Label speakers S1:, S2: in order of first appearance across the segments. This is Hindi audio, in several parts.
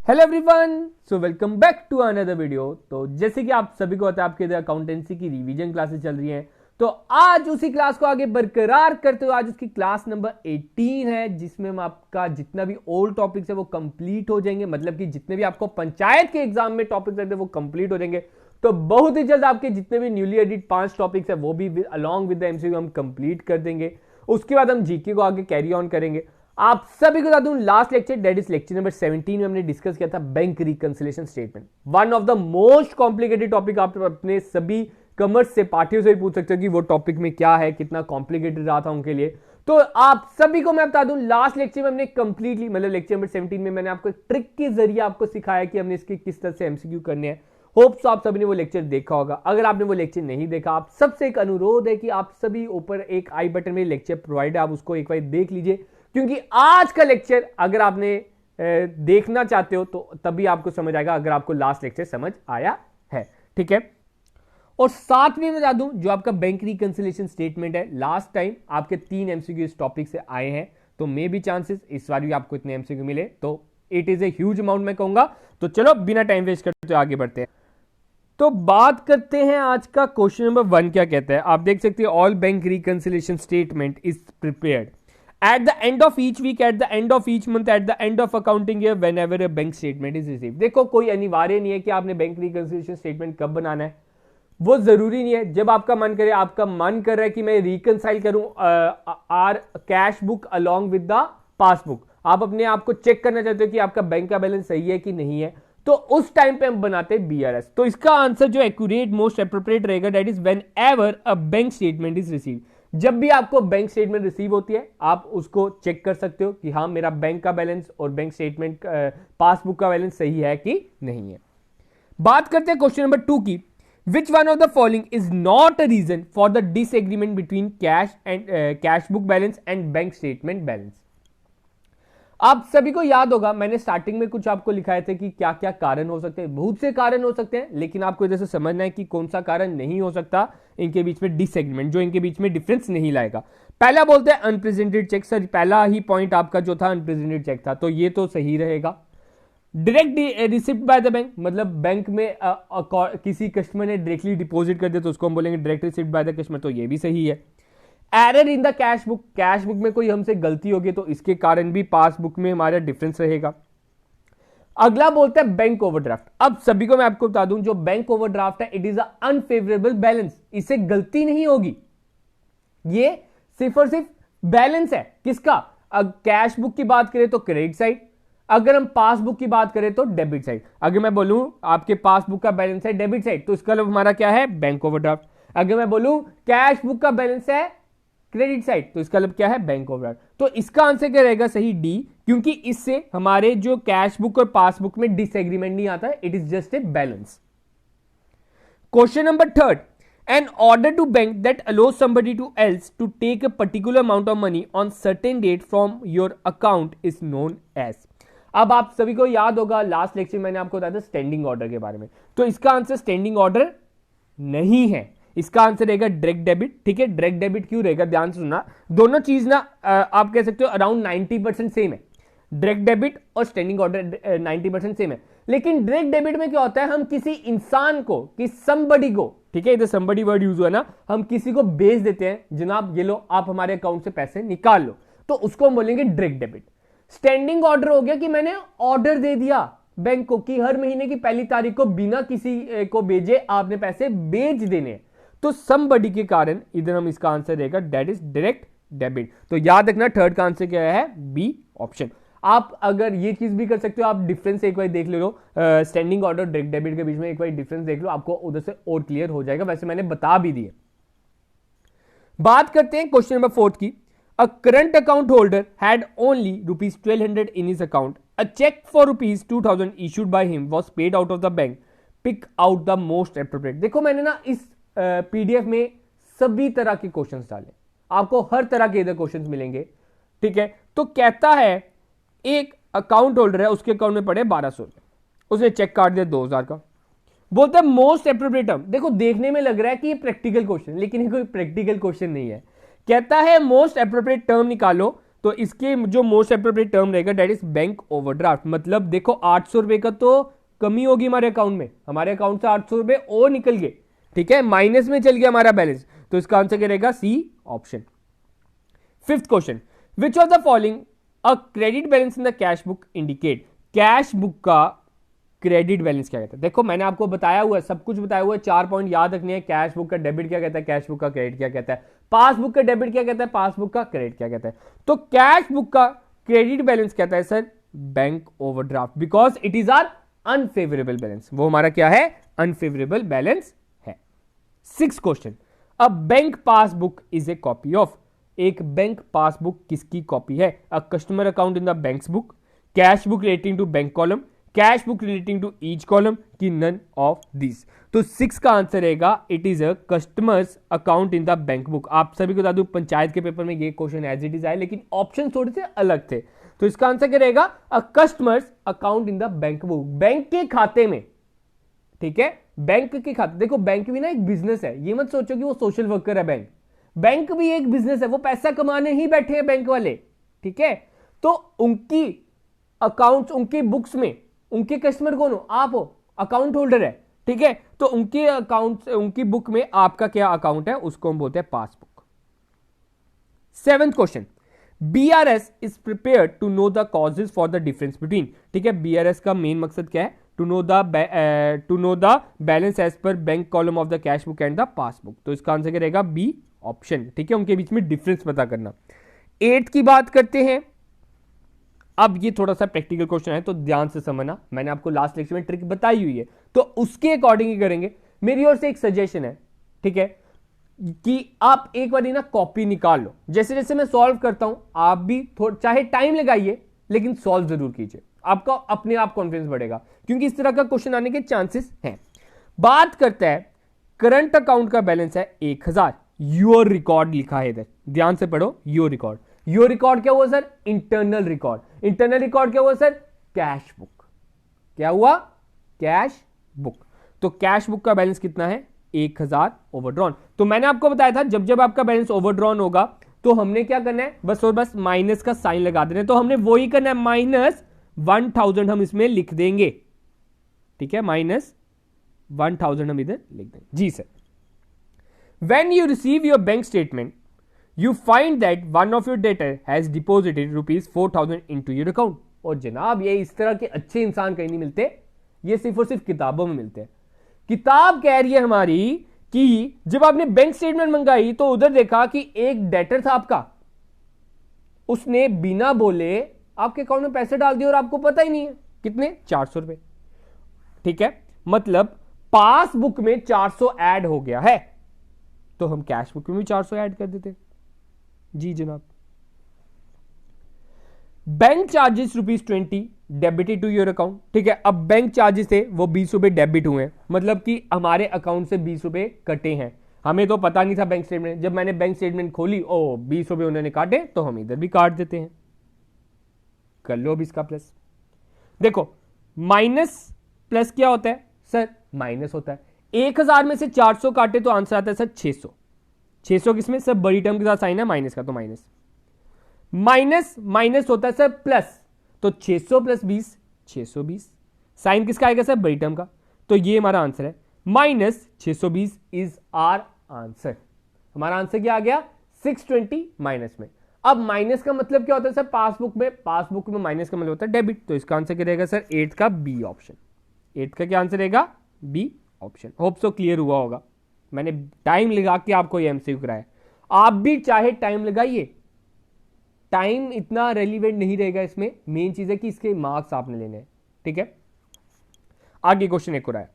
S1: Hello everyone, so welcome back to another video. तो जैसे कि आप सभी को पता है, आपके इधर अकाउंटेंसी की रिवीजन क्लासेस चल रही हैं। तो आज उसी क्लास को आगे बरकरार करते हुए आज उसकी क्लास नंबर 18 है, जिसमें हम आपका जितना भी ओल्ड टॉपिक्स है वो कंप्लीट हो जाएंगे। मतलब कि जितने भी आपको पंचायत के एग्जाम में टॉपिक्स रहते हैं वो कंप्लीट हो जाएंगे। तो बहुत ही जल्द आपके जितने भी न्यूली एडिट 5 टॉपिक्स है वो भी अलॉन्ग विद द एमसीक्यू हम कंप्लीट कर देंगे। उसके बाद हम जीके को आगे कैरी ऑन करेंगे। आप सभी को बता दूं, last lecture that is lecture number 17 में हमने डिस्कस किया था bank reconciliation statement, one of the most complicated topic. आप अपने सभी कॉमर्स से पार्टियों से भी पूछ सकते हो कि वो टॉपिक में क्या है, कितना कॉम्प्लिकेटेड रहा था उनके लिए। तो आप सभी को मैं बता दूं, लास्ट लेक्चर में हमने कंप्लीटली मतलब लेक्चर नंबर 17 में मैंने आपको एक ट्रिक के जरिए आपको सिखाया कि हमने इसके किस तरह से एमसीक्यू करने हैं। होप्स आप सभी ने वो लेक्चर देखा होगा। अगर आपने वो लेक्चर नहीं देखा, आप सबसे एक अनुरोध है कि आप सभी ऊपर एक आई बटन में लेक्चर प्रोवाइड है, आप उसको एक बार देख लीजिए, क्योंकि आज का लेक्चर अगर आपने देखना चाहते हो तो तभी आपको समझ आएगा, अगर आपको लास्ट लेक्चर समझ आया है। ठीक है। और साथ में बता दूं, जो आपका बैंक रिकंसिलिएशन स्टेटमेंट है, लास्ट टाइम आपके 3 एमसीक्यू इस टॉपिक से आए हैं, तो मे बी चांसेस इस बार भी आपको इतने एमसीक्यू मिले, तो it is a huge amount मैं कहूंगा। तो चलो बिना टाइम वेस्ट करते आगे बढ़ते हैं। तो बात करते हैं आज का क्वेश्चन नंबर 1 क्या कहता है। आप देख सकते हैं, all bank reconciliation statement is prepared at the end of each week, at the end of each month, at the end of accounting year, whenever a bank statement is received। देखो, कोई अनिवार्य नहीं है कि आपने बैंक रिकंसिलिएशन स्टेटमेंट कब बनाना है, वो जरूरी नहीं है। जब आपका मन करे, आपका मन कर रहा है कि मैं रिकंसाइल करूं our cash book along with the passbook, आप अपने आप को चेक करना चाहते हो कि आपका बैंक का बैलेंस सही है कि नहीं है, तो उस टाइम पे हम बनाते हैं बीआरएस। तो इसका आंसर जो एक्यूरेट मोस्ट एप्रोप्रिएट रहेगा, that is when ever a bank statement is received. जब भी आपको बैंक स्टेटमेंट रिसीव होती है, आप उसको चेक कर सकते हो कि हाँ, मेरा बैंक का बैलेंस और बैंक स्टेटमेंट पासबुक का बैलेंस सही है कि नहीं है। बात करते हैं क्वेश्चन नंबर 2 की। Which one of the following is not a reason for the disagreement between cash book balance and bank statement balance. आप सभी को याद होगा, मैंने स्टार्टिंग में कुछ आपको लिखाए थे कि क्या क्या कारण हो सकते हैं। बहुत से कारण हो सकते हैं, लेकिन आपको इधर से समझना है कि कौन सा कारण नहीं हो सकता इनके बीच में डिसएग्रीमेंट, जो इनके बीच में डिफरेंस नहीं लाएगा। पहला बोलते हैं अनप्रेजेंटेड चेक। सर, पहला ही पॉइंट आपका जो था अनप्रेजेंटेड चेक था, तो ये तो सही रहेगा। Direct receipt bye the bank, मतलब बैंक में किसी कस्टमर ने डायरेक्टली डिपॉजिट कर दिया तो उसको हम बोलेंगे direct receipt by the customer, तो ये भी सही है। Error in the cash book, cash book में कोई हमसे गलती होगी तो इसके कारण भी पासबुक में हमारा डिफरेंस रहेगा। अगला बोलता है बैंक ओवरड्राफ्ट। अब सभी को मैं आपको बता दूं, जो बैंक ओवरड्राफ्ट है, इट इज अनफेवरेबल बैलेंस, इससे गलती नहीं होगी। ये सिर्फ और सिर्फ बैलेंस है किसका, कैश बुक की बात करें तो क्रेडिट साइड, अगर हम पासबुक की बात करें तो डेबिट साइड। अगर मैं बोलूं आपके पासबुक का बैलेंस है डेबिट साइड, तो इसका मतलब हमारा क्या है, बैंक ओवरड्राफ्ट। अगर मैं बोलूं कैश बुक का बैलेंस है क्रेडिट साइड, तो इसका मतलब क्या है, बैंक ओवरड्राफ्ट। तो इसका आंसर क्या रहेगा, सही डी, क्योंकि इससे हमारे जो कैश बुक और पासबुक में डिसएग्रीमेंट नहीं आता है, it is just a balance. Question number 3, an order to bank that allows somebody to else to take a particular amount of money on certain date from your account is known as. अब आप सभी को याद होगा, लास्ट लेक्चर मैंने आपको बताया था स्टैंडिंग ऑर्डर के बारे में, तो इसका आंसर स्टैंडिंग ऑर्डर नहीं है, इसका आंसर रहेगा डायरेक्ट डेबिट। ठीक है, डायरेक्ट डेबिट क्यों रहेगा, ध्यान से सुनना, दोनों चीज ना आप कह सकते हो अराउंड 90% सेम है। डायरेक्ट डेबिट और स्टैंडिंग ऑर्डर 90% सेम है, लेकिन डायरेक्ट डेबिट में क्या होता है, हम किसी इंसान को, समबडी को, ठीक है, इधर समबडी वर्ड यूज हुआ ना, हम किसी को भेज देते हैं, जनाब ये लो आप हमारे अकाउंट से पैसे निकाल लो, तो उसको हम बोलेंगे डायरेक्ट डेबिट। स्टैंडिंग ऑर्डर हो गया कि मैंने ऑर्डर दे दिया बैंक को कि हर महीने की पहली तारीख को बिना किसी को भेजे आपने पैसे भेज देने, तो समबडी के कारण इधर हम इसका आंसर रहेगा दैट इज डायरेक्ट डेबिट। तो याद रखना, थर्ड का आंसर क्या है, बी ऑप्शन। आप अगर ये चीज भी कर सकते हो, आप डिफरेंस एक बार देख लो, स्टैंडिंग ऑर्डर डायरेक्ट डेबिट के बीच में एक बार डिफरेंस देख लो, आपको उधर से और क्लियर हो जाएगा, वैसे मैंने बता भी दिए। बात करते हैं क्वेश्चन नंबर 4 की। A current account holder had only ₹1200 in his account, a cheque for ₹2000 issued by him was paid out of the bank, pick out the most appropriate. देखो, मैंने ना इस पीडीएफ में सभी तरह के क्वेश्चंस डाले, आपको हर तरह के इधर क्वेश्चंस मिलेंगे। ठीक है, तो कहता है एक अकाउंट होल्डर है, उसके अकाउंट में पड़े 1200 रुपए, उसने चेक काट दिया 2000 का, बोलता है मोस्ट एप्रोप्रिएट टर्म। देखो, देखने में लग रहा है कि ये प्रैक्टिकल क्वेश्चन, लेकिन ये कोई प्रैक्टिकल क्वेश्चन नहीं है। कहता है मोस्ट एप्रोप्रिएट टर्म निकालो तो इसके जो मोस्ट एप्रोप्रिएट टर्म रहेगा दैट इज बैंक ओवरड्राफ्ट। मतलब देखो 800 रुपए का तो कमी होगी हमारे अकाउंट में, हमारे अकाउंट से 800 रुपए और निकल गए, ठीक है, माइनस में चल गया हमारा बैलेंस, तो इसका आंसर क्या रहेगा? C option. Fifth question, which of the following a credit balance in the cash book indicate? Cash book का क्रेडिट बैलेंस क्या कहता है? देखो मैंने आपको बताया हुआ है, सब कुछ बताया हुआ है, 4 पॉइंट याद रखने हैं। कैश बुक का डेबिट क्या कहता है, कैश बुक का क्रेडिट क्या कहता है, पासबुक का डेबिट क्या कहता है, पासबुक का क्रेडिट क्या कहता है। तो कैश बुक का क्रेडिट बैलेंस कहता है sir bank overdraft, because it is are unfavourable balance. वो हमारा क्या है? अनफेवरेबल बैलेंस है। 6th question, a bank passbook is a copy of? एक बैंक पासबुक किसकी कॉपी है? A customer account in the bank's book, cash book relating to bank column, cash book relating to each column, की नन ऑफ दिस। तो 6 का आंसर रहेगा it is a customers account in the bank book. आप सभी को बता दूं पंचायत के पेपर में ये क्वेश्चन एज इट इज आए, लेकिन ऑप्शन थोड़े से अलग थे। तो इसका आंसर क्या रहेगा? Uh customers account in the bank book, bank के खाते में, ठीक है, बैंक के खाते। देखो बैंक भी ना एक बिजनेस है, ये मत सोचो कि वो सोशल वर्कर है। बैंक बैंक भी एक बिजनेस है, वो पैसा कमाने ही बैठे हैं बैंक वाले, ठीक है। तो उनकी अकाउंट्स, उनकी बुक्स में उनके कस्टमर कौन हो? आप हो, अकाउंट होल्डर है, ठीक है। तो उनके अकाउंट, उनकी बुक में आपका क्या अकाउंट है, उसको हम बोलते हैं passbook. 7th question, BRS is prepared to know the causes for the difference between, ठीक है, बीआरएस का मेन मकसद क्या है? To know the balance as per bank column of the cash book and the passbook. तो इसका आंसर क्या रहेगा? बी ऑप्शन, ठीक है, उनके बीच में डिफरेंस पता करना। 8th की बात करते हैं। अब ये थोड़ा सा प्रैक्टिकल क्वेश्चन है, तो ध्यान से समझना, मैंने आपको लास्ट लेक्चर में ट्रिक बताई हुई है, तो उसके अकॉर्डिंग ही करेंगे। मेरी ओर से एक सजेशन है, ठीक है, कि आप एक बार ना कॉपी निकाल लो, जैसे जैसे मैं सॉल्व करता हूं आप भी चाहे टाइम लगाइए लेकिन सॉल्व जरूर कीजिए, आपका अपने आप कॉन्फिडेंस बढ़ेगा, क्योंकि इस तरह का क्वेश्चन आने के चांसेस हैं। बात करता है करंट अकाउंट का बैलेंस है 1000, योर रिकॉर्ड लिखा है इधर, ध्यान से पढ़ो, योर रिकॉर्ड। योर रिकॉर्ड क्या हुआ sir? Internal record. Internal record क्या हुआ सर? Cash book. क्या हुआ? Cash book. तो कैश बुक का बैलेंस कितना है? 1000 ओवरड्रॉन। तो मैंने आपको बताया था जब जब आपका बैलेंस ओवरड्रॉन होगा तो हमने क्या करना है, बस और बस माइनस का साइन लगा देना है। तो हमने वही करना है, -1000 हम इसमें लिख देंगे, ठीक है, -1000 हम इधर लिख देंगे। जी sir. When you receive your bank statement, you find that one of your debtor has deposited ₹4000 into your account. और जनाब ये इस तरह के अच्छे इंसान कहीं नहीं मिलते, ये सिर्फ और सिर्फ किताबों में मिलते हैं। किताब कह रही है हमारी कि जब आपने बैंक स्टेटमेंट मंगाई तो उधर देखा कि एक डेटर था आपका, उसने बिना बोले आपके अकाउंट में पैसे डाल दिए और आपको पता ही नहीं है कितने, 400 रुपए, ठीक है। मतलब पासबुक में 400 ऐड हो गया है, तो हम कैश बुक में भी 400 ऐड कर देते। जी जनाब। Bank charges ₹20 debited to your account, ठीक है। अब बैंक चार्जेस थे वो 20 रुपए डेबिट हुए हैं, मतलब कि हमारे अकाउंट से 20 रुपए कटे हैं। हमें तो पता नहीं था बैंक स्टेटमेंट, जब मैंने बैंक स्टेटमेंट खोली, ओ 20 रुपए उन्होंने काटे, तो हम इधर भी काट देते हैं। कर लो अब इसका प्लस। देखो माइनस प्लस क्या होता है सर? माइनस होता है। 1000 में से 400 काटे तो आंसर आता है सर 600। 600 किसमें सर? बड़ी टर्म के साथ साइन है माइनस का, तो माइनस माइनस माइनस होता है सर प्लस, तो 600 प्लस 20 620। साइन किसका आएगा सर? बड़ी टर्म का। तो ये हमारा आंसर है, -620 इज आर आंसर। हमारा आंसर क्या आ गया? 620 माइनस में। अब माइनस का मतलब क्या होता है सर? पासबुक में माइनस का मतलब होता है डेबिट, तो इसका आंसर क्या रहेगा सर? 8th का बी ऑप्शन। 8th का क्या आंसर रहेगा? B option. Hope so clear हुआ होगा, मैंने टाइम लगा के आपको ये एमसीक्यू कराया। आप भी चाहे टाइम लगाइए, टाइम इतना रेलिवेंट नहीं रहेगा इसमें, मेन चीज है कि इसके मार्क्स आपने लेने हैं, ठीक है। आगे क्वेश्चन एक हो रहा है,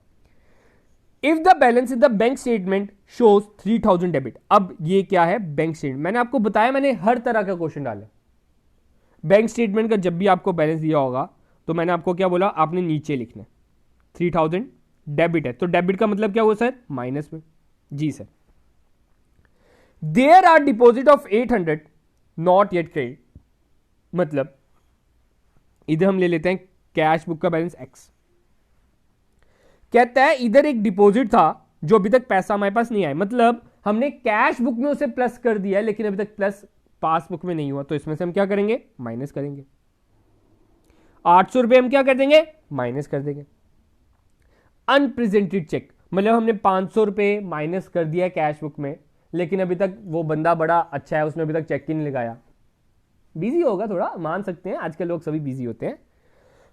S1: if the balance in the bank statement shows 3000 debit. अब ये क्या है? Bank statement. मैंने आपको बताया, मैंने हर तरह का क्वेश्चन डाला। बैंक स्टेटमेंट का जब भी आपको बैलेंस दिया होगा तो मैंने आपको क्या बोला? आपने नीचे लिखना है 3000 डेबिट है, तो डेबिट का मतलब क्या हुआ सर? माइनस में। जी sir. There are deposit of 800 not yet credit, मतलब इधर हम ले लेते हैं कैश बुक का बैलेंस x। कहता है इधर एक डिपॉजिट था जो अभी तक पैसा हमारे पास नहीं आया, मतलब हमने कैश बुक में उसे प्लस कर दिया है लेकिन अभी तक प्लस पासबुक में नहीं हुआ, तो इसमें से हम क्या करेंगे, माइनस करेंगे। 800 रुपए हम क्या कर देंगे, माइनस कर देंगे। अनप्रेजेंटेड चेक, मतलब हमने 500 रुपए माइनस कर दिया कैश बुक में, लेकिन अभी तक वो बंदा बड़ा अच्छा है, उसने अभी तक चेक ही नहीं लगाया, बिजी होगा थोड़ा, मान सकते हैं, आजकल लोग सभी बिजी होते हैं।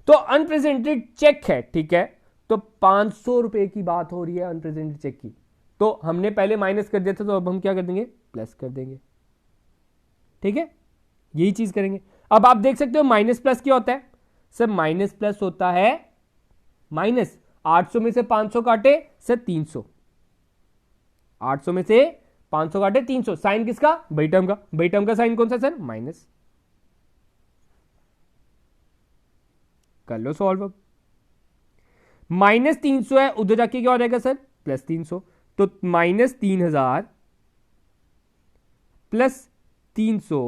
S1: तो अनप्रेजेंटेड चेक है, ठीक है, तो 500 रुपए की बात हो रही है अनप्रेजेंटेड चेक की, तो हमने पहले माइनस कर दिया था, तो अब हम क्या कर देंगे, प्लस कर देंगे, ठीक है, यही चीज करेंगे। अब आप देख सकते हो माइनस प्लस क्या होता है सर, माइनस प्लस होता है माइनस, 800 में से 500 काटे सर 300, 800 में से 500 काटे 300, साइन किसका, बड़ी टर्म का, बड़ी टर्म का साइन कौन सा सर, माइनस। कर लो सॉल्व। अब माइनस 300 है, उधर जाके क्या हो जाएगा सर, प्लस 300, तो माइनस 3000 प्लस 300,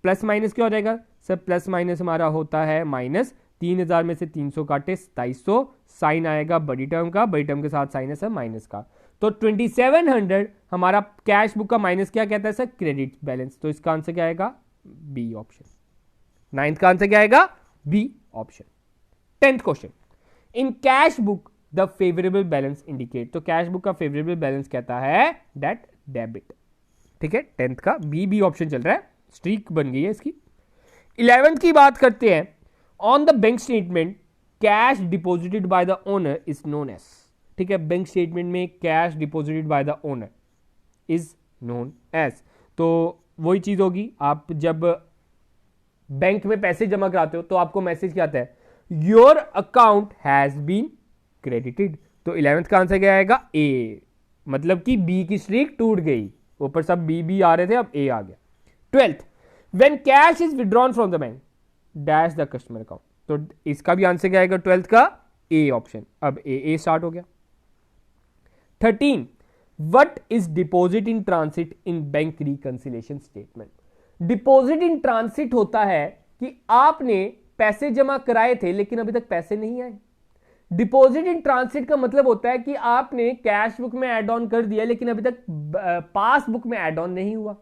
S1: प्लस माइनस क्या हो जाएगा सर, प्लस माइनस हमारा होता है माइनस, 3000 में से 300 काटे 2700, साइन आएगा बड़ी टर्म का, बड़ी टर्म के साथ साइन है सर माइनस का, तो 2700 हमारा कैश बुक का माइनस क्या कहता है सर, क्रेडिट बैलेंस, तो इसका आंसर क्या आएगा, बी ऑप्शन। 9th का आंसर क्या आएगा, B option. 10th question, in cash book the favourable balance indicate, तो कैश बुक का फेवरेबल बैलेंस कहता है दैट डेबिट, ठीक है, 10th का बी ऑप्शन चल रहा है, स्ट्रीक बन गई है इसकी। 11th की बात करते हैं, on the bank statement cash deposited by the owner is known as, ठीक है, बैंक स्टेटमेंट में cash deposited by the owner is known as, तो वही चीज होगी, आप जब बैंक में पैसे जमा कराते हो तो आपको मैसेज क्या आता है, your account has been credited, तो 11th का आंसर क्या आएगा, ए, मतलब कि बी की स्ट्रीक टूट गई, ऊपर सब बी आ रहे थे, अब ए आ गया। 12th, when cash is withdrawn from the bank dash the customer account, तो इसका भी आंसर क्या आएगा 12th का, ए ऑप्शन, अब ए स्टार्ट हो गया। 13, what is deposit in transit in bank reconciliation statement, deposit in transit होता है कि आपने पैसे जमा कराए थे लेकिन अभी तक पैसे नहीं आए। डिपॉजिट इन ट्रांसिट का मतलब होता है कि आपने कैश बुक में ऐड ऑन कर दिया लेकिन अभी तक पास बुक में ऐड ऑन नहीं हुआ।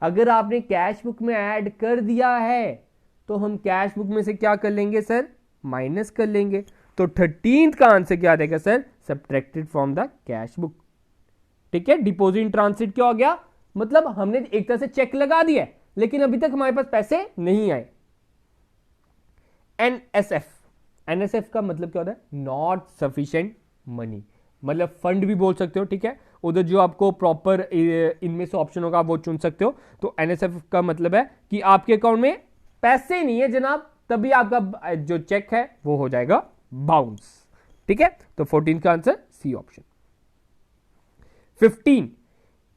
S1: अगर आपने कैश बुक में ऐड कर दिया है तो हम कैश बुक में से क्या कर लेंगे सर, माइनस कर लेंगे, तो 13th का आंसर क्या आ जाएगा sir, subtracted from the cash book, ठीक है। डिपॉजिट इन ट्रांसिट क्या हो गया, मतलब हमने एक तरह से चेक लगा दिया लेकिन अभी तक हमारे पास पैसे नहीं आए। एनएसएफ, एनएसएफ का मतलब क्या होता है, नॉट सफिशिएंट मनी, मतलब फंड भी बोल सकते हो, ठीक है, उधर जो आपको प्रॉपर इनमें से ऑप्शन होगा वो चुन सकते हो। तो एनएसएफ का मतलब है कि आपके अकाउंट में पैसे नहीं है जनाब, तभी आपका जो चेक है वो हो जाएगा बाउंस, ठीक है। तो 14 का answer C option. 15,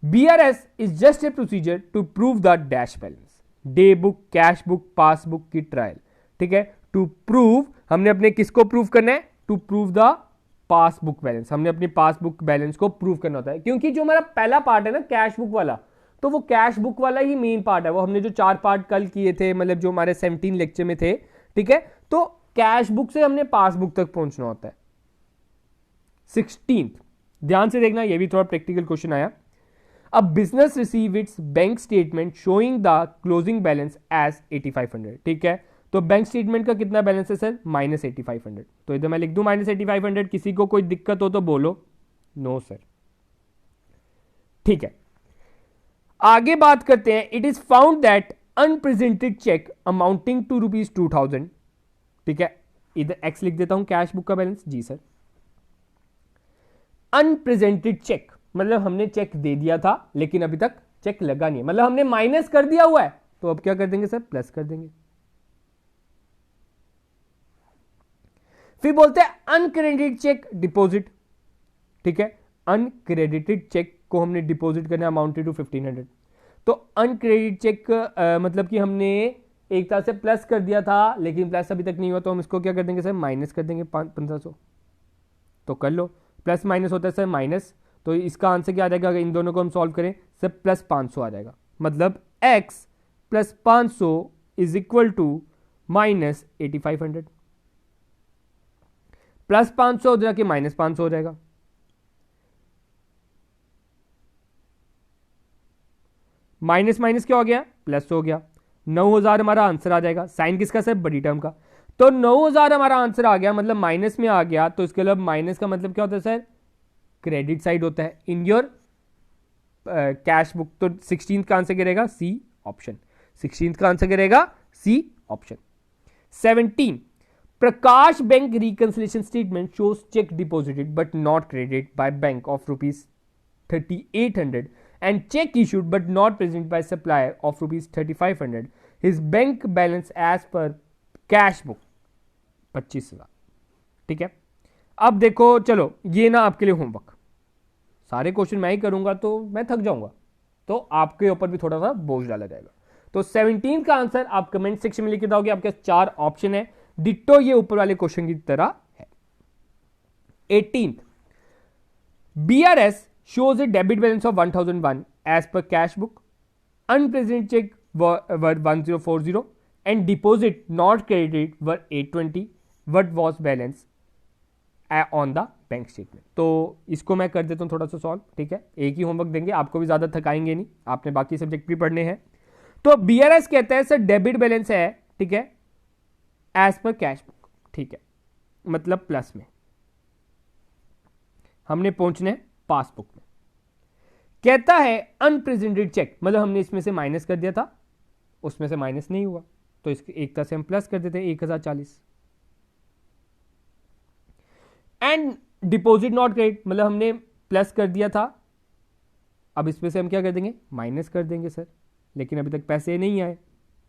S1: BRS is just a procedure to prove the dash balance, day book, cash book, passbook की ट्रायल, ठीक है। टू प्रूव, हमने अपने किसको प्रूव करना है, to prove the passbook balance, हमने अपनी पासबुक बैलेंस को प्रूव करना होता है, क्योंकि जो हमारा पहला पार्ट है ना कैश बुक वाला, तो वो कैश बुक वाला ही मेन पार्ट है, वो हमने जो 4 पार्ट कल किए थे, मतलब जो हमारे 17 लेक्चर में थे, ठीक है। तो कैश बुक से हमने पासबुक तक पहुंचना होता है। 16, ध्यान से देखना, ये भी थोड़ा प्रैक्टिकल क्वेश्चन आया। A business receive its bank statement showing the closing balance as 8500, ठीक है। तो बैंक स्टेटमेंट का कितना बैलेंस है सर, -8500, तो इधर मैं लिख दूं -8500, किसी को कोई दिक्कत हो तो बोलो, नो सर, ठीक है। आगे बात करते हैं, it is found that unpresented cheque amounting to ₹2000, ठीक है, इधर एक्स लिख देता हूं, कैश बुक का बैलेंस, जी सर। अनप्रेजेंटेड चेक मतलब हमने चेक दे दिया था लेकिन अभी तक चेक लगा नहीं है, मतलब हमने माइनस कर दिया हुआ है, तो अब क्या कर देंगे सर, प्लस कर देंगे। फिर बोलते हैं अनक्रेडिटेड चेक डिपॉजिट, ठीक है, अनक्रेडिटेड चेक को हमने डिपॉजिट करना अमाउंटेड टू 1500, तो अनक्रेडिटेड चेक मतलब कि हमने एक तरह से प्लस कर दिया था लेकिन प्लस अभी तक नहीं हुआ, तो हम इसको क्या कर देंगे सर, माइनस कर देंगे 1500, तो कर लो, प्लस माइनस होता है सर माइनस, तो इसका आंसर क्या आ जाएगा, अगर इन दोनों को हम सॉल्व करें सर +500 आ जाएगा, मतलब x + 500 इज इक्वल टू -8500, +500 हो जाके -500 हो जाएगा, माइनस माइनस क्या हो गया, प्लस हो गया। 9000 हमारा आंसर आ जाएगा। साइन किसका सर, बड़ी टर्म का। तो 9000 हमारा आंसर आ गया, मतलब माइनस में आ गया। तो इसके लिए माइनस का मतलब क्या होता है सर, क्रेडिट साइड होता है इन योर कैश बुक। तो 16th का आंसर गिरेगा सी ऑप्शन। 16th का आंसर गिरेगा C option. 17, Prakash bank reconciliation statement shows cheque deposited but not credit by bank of rupees 3800 and check issued but not present by supplier of rupees 3500, his bank balance as per cash book 25,000। ठीक है, अब देखो, चलो ये ना आपके लिए होमवर्क, सारे क्वेश्चन मैं ही करूंगा तो मैं थक जाऊंगा, तो आपके ऊपर भी थोड़ा सा बोझ डाला जाएगा। तो 17 का आंसर आप कमेंट सेक्शन में लिख के दोगे। आपके 4 ऑप्शन है, डिट्टो ये ऊपर वाले क्वेश्चन की तरह है। 18, BRS shows a debit balance of 1001 as per cash book, unpresent check were 1040 and deposit not credited were 820। what was balance on the bank statement. तो इसको मैं कर देता हूं थोड़ा सा सॉल्व। ठीक है, एक ही होमवर्क देंगे, आपको भी ज्यादा थकाएंगे नहीं, आपने बाकी सब्जेक्ट भी पढ़ने हैं। तो BRS कहता है सर डेबिट बैलेंस है, ठीक है, एज पर कैश बुक। ठीक है, मतलब प्लस में हमने पहुंचना है पासबुक में। कहता है अनप्रेजेंटेड चेक, मतलब हमने इसमें से माइनस कर दिया था, उसमें से माइनस नहीं हुआ, तो इसके एक तरह से हम प्लस कर देते हैं 1040। एंड डिपॉजिट नॉट क्रेडिट, मतलब हमने प्लस कर दिया था, अब इसमें से हम क्या कर देंगे, माइनस कर देंगे सर, लेकिन अभी तक पैसे नहीं आए,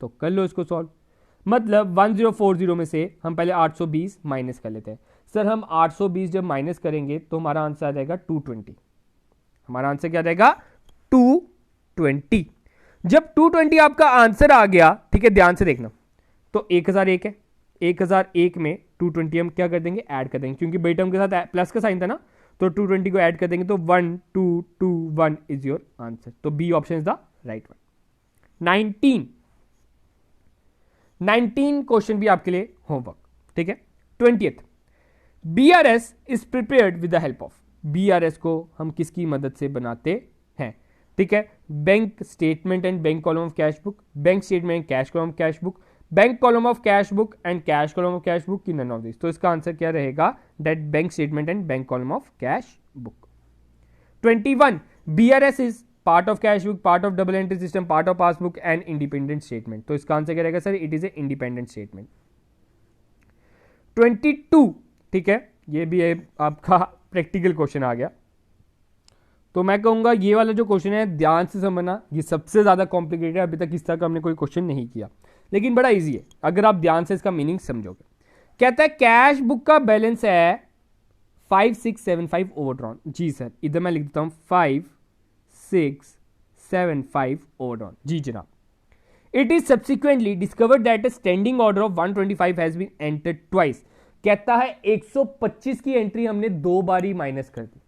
S1: तो कर लो इसको सॉल्व। मतलब 1040 में से हम पहले 820 माइनस कर लेते हैं। सर हम 820 जब माइनस करेंगे तो हमारा आंसर आ जाएगा 220। हमारा आंसर क्या आ जाएगा, 220। जब 220 आपका आंसर आ गया, ठीक है, ध्यान से देखना, तो 1001 है, 1001 में 220 हम क्या कर देंगे, ऐड कर देंगे, क्योंकि बड़ी टर्म के साथ प्लस का साइन था ना, तो 220 को ऐड कर देंगे, तो 1221 इज योर आंसर। तो B option is the right one. 19 question भी आपके लिए होमवर्क। ठीक है, 20th, BRS is prepared with the help of. BRS को हम किसकी मदद से बनाते हैं, ठीक है, bank statement and bank column of cash book, bank statement and cash column of cash book, bank column of cash book and cash column of cash book की नन ऑफ दिस। तो इसका आंसर क्या रहेगा, that bank statement and bank column of cash book. 21, BRS is part of cash book, part of double entry system, part of passbook and independent statement. तो इसका आंसर क्या रहेगा sir, it is a independent statement. 22, ठीक है, ये भी है आपका प्रैक्टिकल क्वेश्चन आ गया। तो मैं कहूंगा ये वाला जो क्वेश्चन है ध्यान से समझना, ये सबसे ज्यादा कॉम्प्लिकेटेड है, अभी तक इस तरह का हमने कोई क्वेश्चन नहीं किया, लेकिन बड़ा इजी है अगर आप ध्यान से इसका मीनिंग समझोगे। कहता है कैश बुक का बैलेंस है 5675 ओवरड्रॉन। जी सर, इधर मैं लिख देता हूं 5675 ओवरड्रॉन। जी जनाब। It is subsequently discovered that a standing order of 125 has been entered twice. कहता है 125 की एंट्री हमने 2 बारी माइनस कर दी।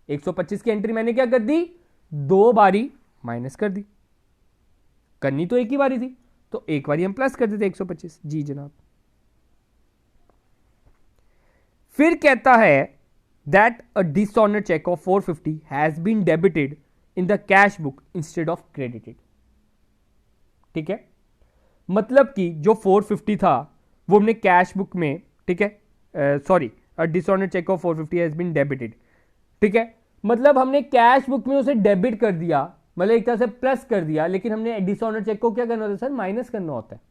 S1: 125 की एंट्री मैंने क्या कर दी, 2 बारी माइनस कर दी। करनी तो एक ही बारी थी, तो एक बारी हम प्लस कर देते 125। जी जनाब। फिर कहता है that a dishonoured cheque of 450 has been debited in the cash book instead of credited. ठीक है, मतलब कि जो 450 था वो हमने कैश बुक में, ठीक है, sorry, a dishonoured cheque of 450 has been debited. ठीक है, मतलब हमने कैश बुक में उसे डेबिट कर दिया, मतलब एक तरह से प्लस कर दिया, लेकिन हमने डिसऑनर्ड चेक को क्या करना होता है सर, माइनस करना होता है।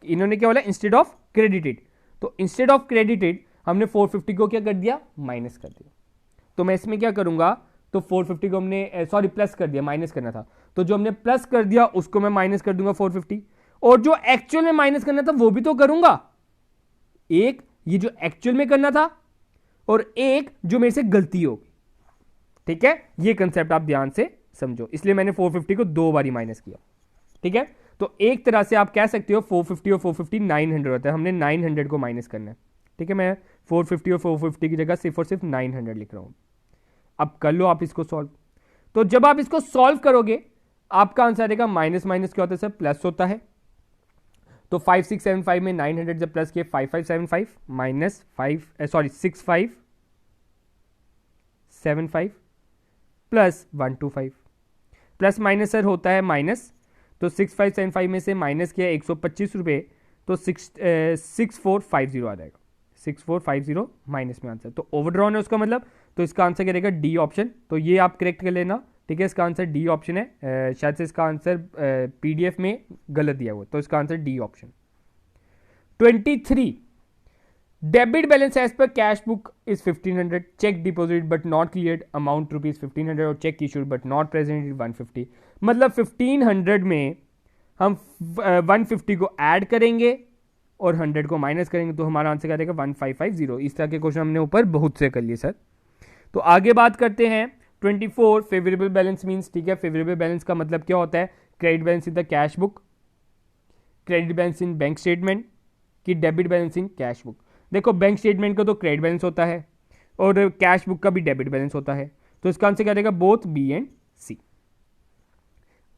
S1: इन्होंने क्या बोला, इंस्टेड ऑफ क्रेडिटेड। तो इंस्टेड ऑफ क्रेडिटेड हमने 450 को क्या कर दिया, माइनस कर दिया। तो मैं इसमें क्या करूंगा, तो 450 को हमने सॉरी प्लस कर दिया, माइनस करना था, तो जो हमने प्लस कर दिया उसको मैं माइनस कर दूंगा 450, और जो एक्चुअल में माइनस करना था वो भी तो करूंगा। एक ये जो एक्चुअल में करना था और एक जो मेरे से गलती होगी। ठीक है, ये कंसेप्ट आप ध्यान से समझो, इसलिए मैंने 450 को 2 बारी माइनस किया। ठीक है, तो एक तरह से आप कह सकते हो 450 और 450 900 होता है, हमने 900 को माइनस करना है। ठीक है, मैं 450 और 450 की जगह सिर्फ और सिर्फ 900 लिख रहा हूं। अब कर लो आप इसको सॉल्व। तो जब आप इसको सॉल्व करोगे आपका आंसर आएगा, माइनस माइनस क्या होता है सर, प्लस होता है। तो 5675 में 900 जब प्लस किए 5575 minus 6575 plus 125। Plus minus sir होता है माइनस, तो 6575 में से माइनस किया 125 रुपये, तो 6450 आ जाएगा, 6450 माइनस में आंसर, तो ओवरड्रॉन है उसका मतलब, तो इसका आंसर क्या रहेगा डी ऑप्शन। तो ये आप करेक्ट कर लेना, ठीक है, इसका आंसर डी ऑप्शन है। शायद से इसका आंसर पीडीएफ में गलत दिया हुआ, तो इसका answer D option. 23 debit balance as per cash book is 1500, cheque deposit but not cleared amount rupees 1500 और cheque issued but not present 150। मतलब 1500 में हम 150 को ऐड करेंगे और 100 को माइनस करेंगे, तो हमारा आंसर क्या रहेगा 1550। इस तरह के क्वेश्चन हमने ऊपर बहुत से कर लिए सर। तो आगे बात करते हैं 24 फेवरेबल बैलेंस मींस, ठीक है, फेवरेबल बैलेंस का मतलब क्या होता है, credit balance in the cash book, credit balance in bank statement कि debit balance in cash book. देखो बैंक स्टेटमेंट का तो क्रेडिट बैलेंस होता है और कैश बुक का भी डेबिट बैलेंस होता है, तो इसका आंसर क्या रहेगा both B and C.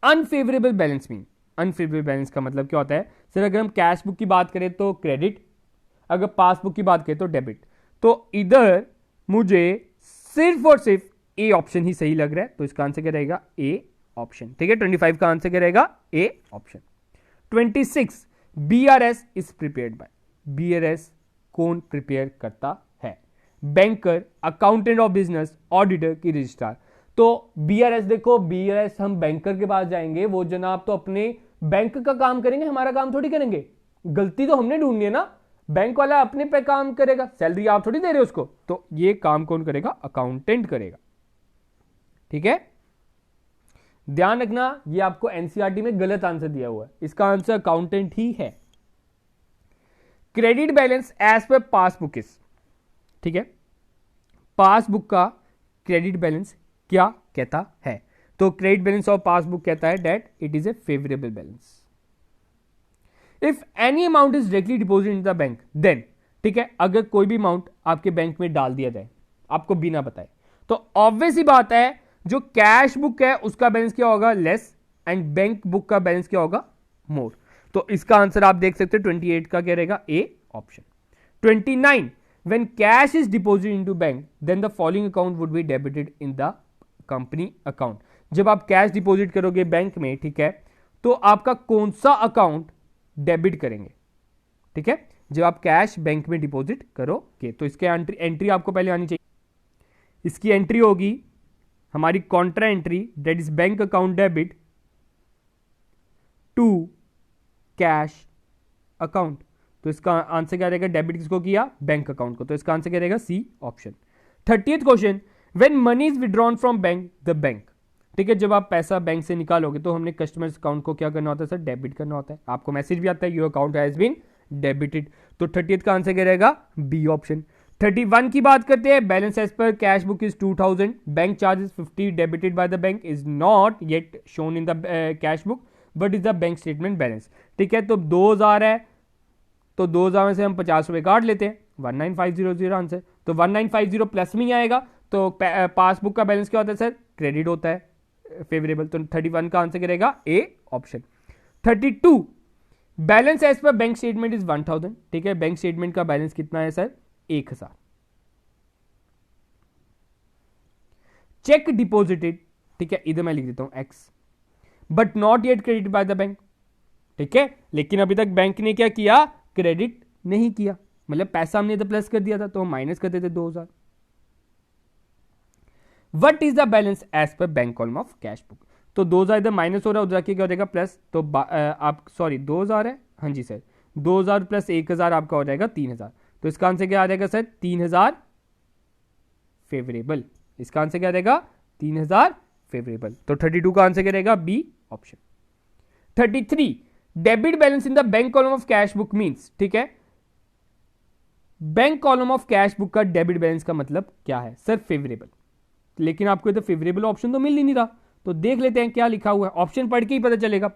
S1: Unfavourable balance mean, unfavourable balance का मतलब क्या होता है सर, अगर हम कैश बुक की बात करें तो क्रेडिट, अगर पासबुक की बात करें तो डेबिट, तो इधर मुझे सिर्फ और सिर्फ ए ऑप्शन ही सही लग रहा है, तो इसका आंसर क्या रहेगा ए ऑप्शन, ठीक है। 25 का आंसर क्या रहेगा A option. 26 BRS is prepared by, BRS कौन प्रिपेयर करता है, banker, accountant of business, auditor की रजिस्ट्रार। तो बीआरएस, देखो बीआरएस हम बैंकर के पास जाएंगे, वो जनाब तो अपने बैंक का काम करेंगे, हमारा काम थोड़ी करेंगे, गलती तो हमने ढूंढनी है ना, बैंक वाला अपने पे काम करेगा, सैलरी आप थोड़ी दे रहे हो उसको, तो ये काम कौन करेगा, अकाउंटेंट करेगा, ठीक है। ध्यान रखना ये आपको एनसीईआरटी में गलत आंसर दिया हुआ है, इसका आंसर अकाउंटेंट ही है। Credit balance as per passbook is, ठीक है, पासबुक का क्रेडिट बैलेंस क्या कहता है, तो क्रेडिट बैलेंस ऑफ पासबुक कहता है that it is a favourable balance if any amount is directly deposit in the bank then, ठीक है, अगर कोई भी अमाउंट आपके बैंक में डाल दिया जाए आपको बिना बताए, तो ऑब्वियस ही बात है जो कैश बुक है उसका बैलेंस क्या होगा लेस एंड बैंक बुक का बैलेंस क्या होगा मोर, तो इसका आंसर आप देख सकते हो 28 का क्या रहेगा A option. 29 when cash is deposit into bank then the following account would be debited in the company account, जब आप कैश डिपॉजिट करोगे बैंक में, ठीक है, तो आपका कौन सा अकाउंट डेबिट करेंगे, ठीक है, जब आप कैश बैंक में डिपॉजिट करोगे, तो इसके एंट्री आपको पहले आनी चाहिए। इसकी एंट्री होगी हमारी contra entry that is bank account debit to cash account, तो इसका आंसर क्या रहेगा, डेबिट किसको किया बैंक अकाउंट को, तो इसका आंसर क्या रहेगा C option. 30th question when money is withdrawn from bank the bank, ठीक है, जब आप पैसा बैंक से निकालोगे तो हमने कस्टमर्स अकाउंट को क्या करना होता है सर, डेबिट करना होता है, आपको मैसेज भी आता है your account has been debited, तो 30th का आंसर क्या रहेगा बी ऑप्शन। 31 की बात करते हैं, balance as per cash book is 2000, bank charges 50 debited by the bank is not yet shown in the cash book but is the bank statement balance, ठीक है, तो 2000 है, तो 2000 में से हम 50 रुपए काट लेते हैं, 19500 आंसर, तो 1950 प्लस में ही आएगा, तो पासबुक का बैलेंस क्या होता है सर, क्रेडिट होता है फेवरेबल, तो 31 का आंसर क्या रहेगा A option. 32 balance as per bank statement is 1000, ठीक है, बैंक स्टेटमेंट का बैलेंस कितना है सर 1000। चेक डिपॉजिटेड, ठीक है, इधर मैं लिख देता हूं x, but not yet credit by the bank, ठीक है, लेकिन अभी तक बैंक ने क्या किया, क्रेडिट नहीं किया, मतलब पैसा हमने तो प्लस कर दिया था तो हम माइनस कर देते 2000। What is the balance as per bank column of cash book, तो 2000 इधर माइनस हो रहा है, उधर क्या हो जाएगा प्लस, तो आप सॉरी 2000 है, हाँ जी सर, 2000 प्लस 1000 आपका हो जाएगा 3000, तो इसका आंसर क्या आ जाएगा सर 3000 फेवरेबल, इसका आंसर क्या रहेगा 3000 फेवरेबल, तो 32 का आंसर क्या रहेगा B option. 33 debit balance in the bank column of cash book means, ठीक है, bank column of cash book का डेबिट बैलेंस का मतलब क्या है सर फेवरेबल, लेकिन आपको इधर फेवरेबल ऑप्शन तो मिल ही नहीं रहा, तो देख लेते हैं क्या लिखा हुआ है, ऑप्शन पढ़ के ही पता चलेगा।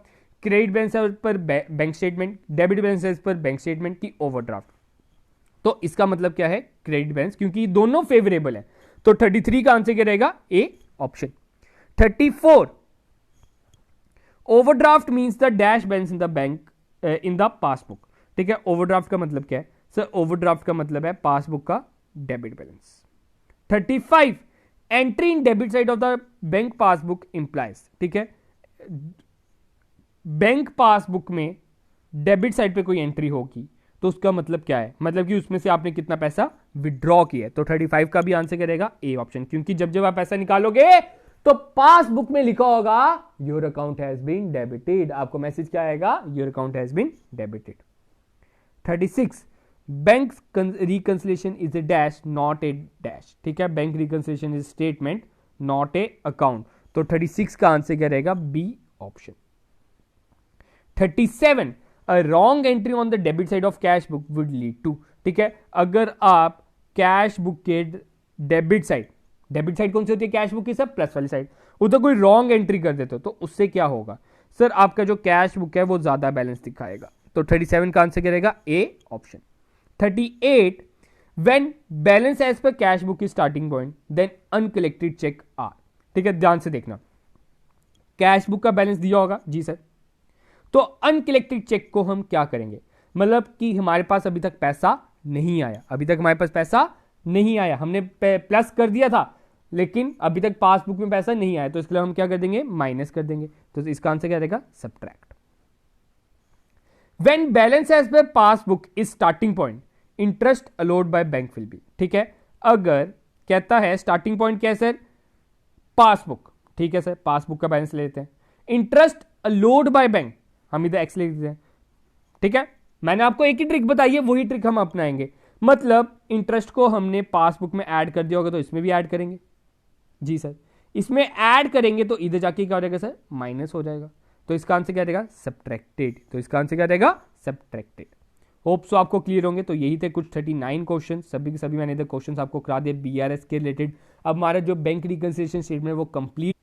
S1: क्रेडिट बैलेंस पर बैंक स्टेटमेंट, डेबिट बैलेंस पर बैंक स्टेटमेंट की ओवरड्राफ्ट, तो इसका मतलब क्या है क्रेडिट बैलेंस, क्योंकि दोनों फेवरेबल है, तो 33 का आंसर क्या रहेगा A option. 34 overdraft means the dash balance in the bank in the passbook, ठीक है, ओवरड्राफ्ट का मतलब क्या है सर, ओवरड्राफ्ट का मतलब है पासबुक का debit balance. 35 entry in debit side of the bank passbook implies, ठीक है, बैंक पासबुक में डेबिट साइड पे कोई एंट्री होगी तो उसका मतलब क्या है, मतलब कि उसमें से आपने कितना पैसा विड्रॉ किया है। तो 35 का भी आंसर करेगा ए ऑप्शन, क्योंकि जब आप पैसा निकालोगे तो पासबुक में लिखा होगा your account has been debited, आपको मैसेज क्या आएगा, your account has been debited. 36 bank reconciliation is a dash not a dash, ठीक है, bank reconciliation is statement not a account. तो 36 का आंसर क्या रहेगा, B option. 37 a wrong entry on the debit side of cash book would lead to, ठीक है, अगर आप कैश बुक के डेबिट साइड कौन सी होती है, कैश बुक की सब प्लस वाली साइड, उधर कोई रॉन्ग एंट्री कर देते हो तो उससे क्या होगा, सर आपका जो कैश बुक है वो ज्यादा बैलेंस दिखाएगा। तो 37 का आंसर क्या रहेगा, A option. 38 when balance as per cash book की starting point then uncollected cheque are, ठीक है, ध्यान से देखना, कैश बुक का बैलेंस दिया होगा जी सर, तो अनकलेक्टेड चेक को हम क्या करेंगे, मतलब कि हमारे पास अभी तक पैसा नहीं आया, अभी तक हमारे पास पैसा नहीं आया, हमने प्लस कर दिया था लेकिन अभी तक पासबुक में पैसा नहीं आया, तो इसके लिए हम क्या कर देंगे, माइनस कर देंगे। तो इसका आंसर क्या रहेगा, subtract. When balance as per passbook is starting point interest allowed by bank will be, ठीक है, अगर कहता है स्टार्टिंग पॉइंट क्या है सर, पासबुक, ठीक है सर, पासबुक का बैलेंस ले लेते हैं, इंटरेस्ट अलोड बाय बैंक हम इधर एक्स लिख देते हैं, ठीक है, मैंने आपको एक ही ट्रिक बताई है, वही ट्रिक हम अपनाएंगे, मतलब इंटरेस्ट को हमने पासबुक में ऐड कर दिया होगा तो इसमें भी ऐड करेंगे जी सर, इसमें ऐड करेंगे तो इधर जाके क्या हो जाएगा सर, माइनस हो जाएगा, तो इसका आंसर क्या रहेगा, सब्ट्रैक्टेड। तो इसका आंसर क्या रहेगा, सब्ट्रैक्टेड। होप सो आपको क्लियर होंगे। तो यही थे कुछ 39 क्वेश्चन, सभी के सभी मैंने इधर क्वेश्चन आपको करा दिए बीआरएस के रिलेटेड। अब हमारा जो बैंक रिकंसिलिएशन स्टेटमेंट वो कंप्लीट,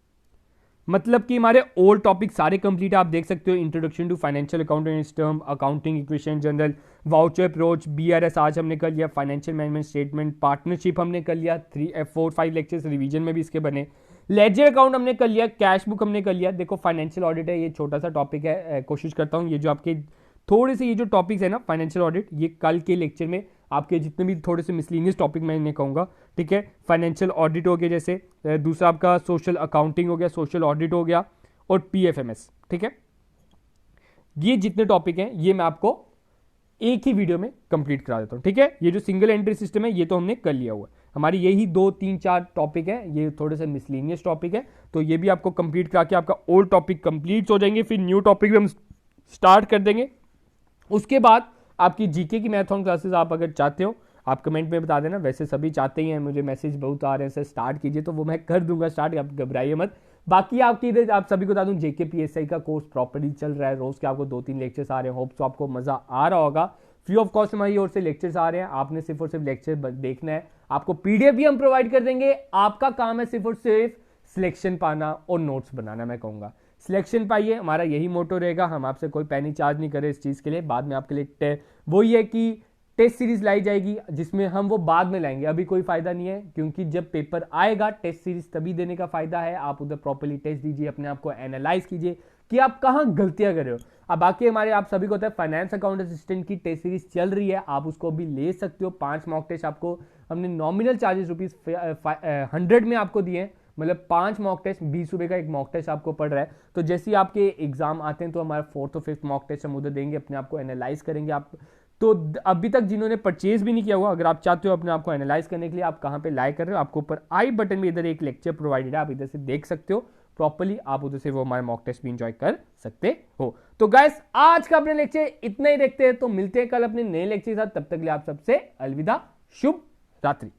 S1: मतलब कि हमारे ओल्ड टॉपिक सारे कंप्लीट आप देख सकते हो, introduction to financial accounting system, accounting equation journal, voucher approach, BRS आज हमने कर लिया, फाइनेंशियल मैनेजमेंट स्टेटमेंट, पार्टनरशिप हमने कर लिया, 4-5 लेक्चर्स रिवीजन में भी इसके बने, लेजर अकाउंट हमने कर लिया, कैश बुक हमने कर लिया। देखो फाइनेंशियल ऑडिट है, ये छोटा सा टॉपिक है, कोशिश करता हूँ ये जो आपके थोड़े से ये जो टॉपिक्स है ना फाइनेंशियल ऑडिट, ये कल के लेक्चर में आपके जितने भी थोड़े से मिसलिनियस टॉपिक मैं इन्हें कहूँगा, ठीक है, फाइनेंशियल ऑडिट हो गया, जैसे दूसरा आपका सोशल अकाउंटिंग हो गया, सोशल ऑडिट हो गया, और पीएफएमएस, ठीक है, ये जितने टॉपिक हैं ये मैं आपको एक ही वीडियो में कंप्लीट करा देता हूँ, ठीक है। ये जो सिंगल एंट्री सिस्टम है ये तो हमने कर लिया हुआ है, हमारी यही 2-3-4 टॉपिक है, ये थोड़े से मिसलिनियस टॉपिक है, तो ये भी आपको कंप्लीट करा के आपका ओल्ड टॉपिक कंप्लीट हो जाएंगे, फिर न्यू टॉपिक भी हम स्टार्ट कर देंगे। उसके बाद आपकी जीके की मैराथन क्लासेस आप अगर चाहते हो आप कमेंट में बता देना, वैसे सभी चाहते ही हैं, मुझे मैसेज बहुत आ रहे हैं सर स्टार्ट कीजिए, तो वो मैं कर दूंगा स्टार्ट, आप घबराइए मत। बाकी आपकी इधर आप सभी को बता दूं जेके पीएसआई का कोर्स प्रॉपर्ली चल रहा है, रोज के आपको 2-3 लेक्चर्स आ रहे हैं, होप तो आपको मजा आ रहा होगा। फ्री ऑफ कॉस्ट हमारी ओर से लेक्चर्स आ रहे हैं, आपने सिर्फ और सिर्फ लेक्चर देखना है, आपको पीडीएफ भी हम प्रोवाइड कर देंगे, आपका काम है सिर्फ और सिर्फ सिलेक्शन पाना और नोट्स बनाना। मैं कहूंगा सिलेक्शन पाइए, हमारा यही मोटो रहेगा, हम आपसे कोई पैनी चार्ज नहीं करें इस चीज के लिए। बाद में आपके लिए वो ये कि टेस्ट सीरीज लाई जाएगी जिसमें हम वो बाद में लाएंगे, अभी कोई फायदा नहीं है, क्योंकि जब पेपर आएगा टेस्ट सीरीज तभी देने का फायदा है। आप उधर प्रॉपर्ली टेस्ट दीजिए, अपने आप को एनालाइज कीजिए कि आप कहां गलतियां कर रहे हो। अब बाकी हमारे आप सभी को होता है फाइनेंस अकाउंट असिस्टेंट की टेस्ट सीरीज चल रही है, आप उसको भी ले सकते हो। 5 मॉक टेस्ट आपको हमने नॉमिनल चार्जेस ₹100 में आपको दिए, मतलब 5 मॉक टेस्ट, 20 रुपए का एक मॉक टेस्ट आपको पड़ रहा है। तो जैसे ही आपके एग्जाम आते हैं तो हमारा 4th और 5th मॉक टेस्ट हम उधर देंगे, अपने आप को एनालाइज करेंगे। आप तो अभी तक जिन्होंने परचेज भी नहीं किया हुआ, अगर आप चाहते हो अपने आप को एनालाइज करने के लिए, आप कहां पे लाइक कर रहे हो, आपको ऊपर आई बटन में इधर एक लेक्चर प्रोवाइडेड है, आप इधर से देख सकते हो प्रॉपर्ली, आप उधर से वो हमारे मॉक टेस्ट भी एंजॉय कर सकते हो। तो गाइस आज का अपने लेक्चर इतना ही देखते हैं, तो मिलते हैं कल अपने नए लेक्चर के साथ, तब तक के लिए आप सबसे अलविदा, शुभ रात्रि।